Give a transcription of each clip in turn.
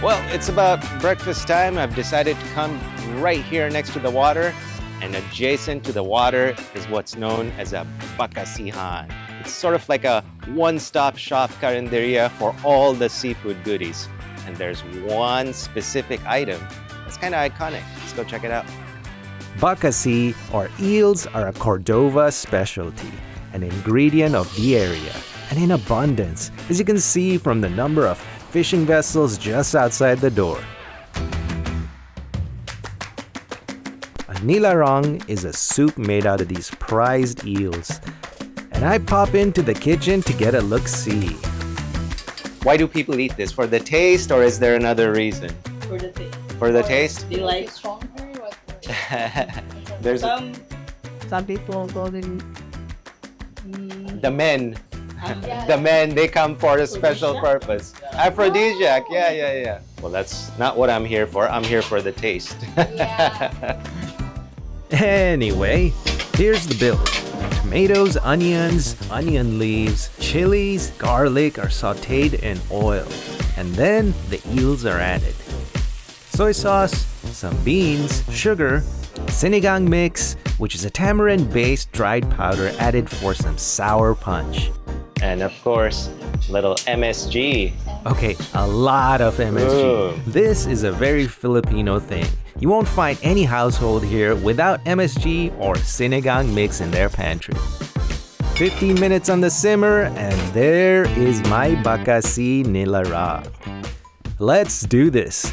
Well, it's about breakfast time. I've decided to come right here next to the water, and adjacent to the water is what's known as a Bakasihan. It's sort of like a one-stop shop carinderia for all the seafood goodies. And there's one specific item that's kind of iconic. Let's go check it out. Bakasi, or eels, are a Cordova specialty, an ingredient of the area, and in abundance, as you can see from the number of fishing vessels just outside the door. A nilarong is a soup made out of these prized eels, and I pop into the kitchen to get a look-see. Why do people eat this? For the taste, or is there another reason? For the taste. For the taste? They like stronger? There's Some people call them the men. The men, they come for a special purpose. Aphrodisiac, yeah. Well, that's not what I'm here for. I'm here for the taste. Anyway, here's the bill. Tomatoes, onions, onion leaves, chilies, garlic are sauteed in oil, and then the eels are added. Soy sauce, some beans, sugar, sinigang mix, which is a tamarind-based dried powder added for some sour punch. And of course, little MSG. Okay, a lot of MSG. Ooh. This is a very Filipino thing. You won't find any household here without MSG or sinigang mix in their pantry. 15 minutes on the simmer, and there is my Bakasi Nilarong. Let's do this.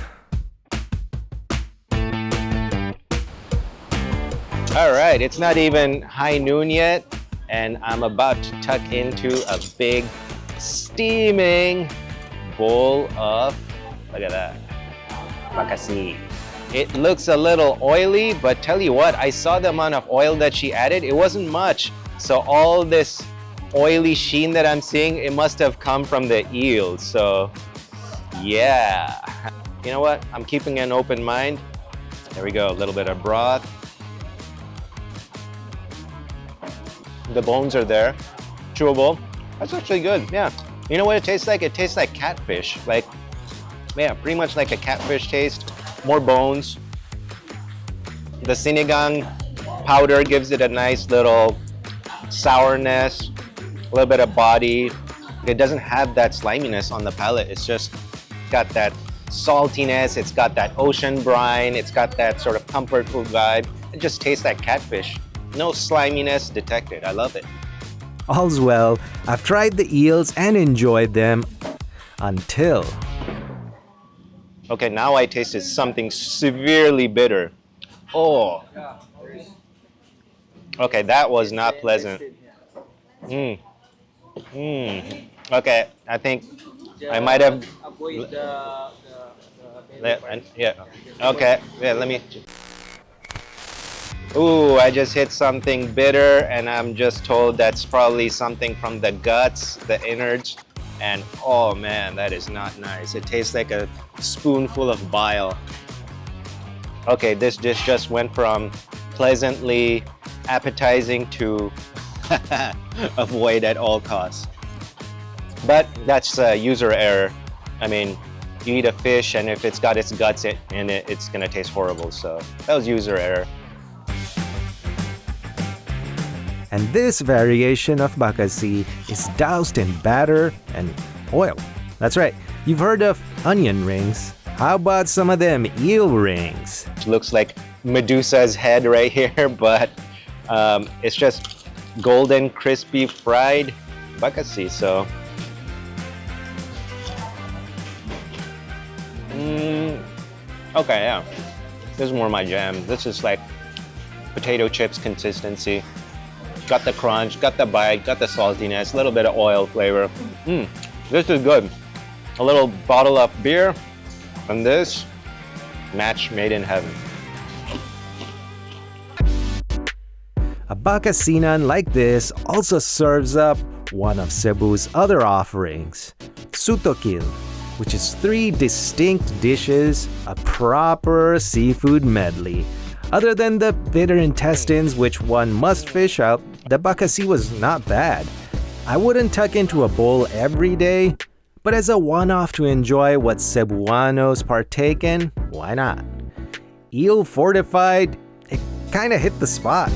All right, it's not even high noon yet, and I'm about to tuck into a big steaming bowl of, look at that, Bakasi. It looks a little oily, but tell you what, I saw the amount of oil that she added. It wasn't much. So all this oily sheen that I'm seeing, it must have come from the eels. So yeah, you know what? I'm keeping an open mind. There we go, a little bit of broth. The bones are there, chewable. That's actually good, yeah. You know what it tastes like? It tastes like catfish. Like, yeah, pretty much like a catfish taste. More bones. The sinigang powder gives it a nice little sourness, a little bit of body. It doesn't have that sliminess on the palate. It's just got that saltiness. It's got that ocean brine. It's got that sort of comfort food vibe. It just tastes like catfish. No sliminess detected. I love it. All's well. I've tried the eels and enjoyed them until... Okay, now I tasted something severely bitter. Oh. Okay, that was not pleasant. Okay, I think I might have... Yeah. Okay, yeah, let me... Ooh, I just hit something bitter, and I'm just told that's probably something from the guts, the innards, and oh man, that is not nice. It tastes like a spoonful of bile. Okay, this dish just went from pleasantly appetizing to avoid at all costs. But that's user error. I mean, you eat a fish, and if it's got its guts in it, it's gonna taste horrible. So that was user error. And this variation of Bakasi is doused in batter and oil. That's right, you've heard of onion rings. How about some of them eel rings? It looks like Medusa's head right here, but it's just golden, crispy fried Bakasi. So, okay, yeah, this is more my jam. This is like potato chips consistency. Got the crunch, got the bite, got the saltiness, a little bit of oil flavor. This is good. A little bottle of beer, and this, match made in heaven. A bakasinan like this also serves up one of Cebu's other offerings, sutokil, which is 3 distinct dishes, a proper seafood medley. Other than the bitter intestines which one must fish out, the bakasi was not bad. I wouldn't tuck into a bowl every day, But as a one-off to enjoy what Cebuanos partake in, why not? Eel fortified, it kinda hit the spot.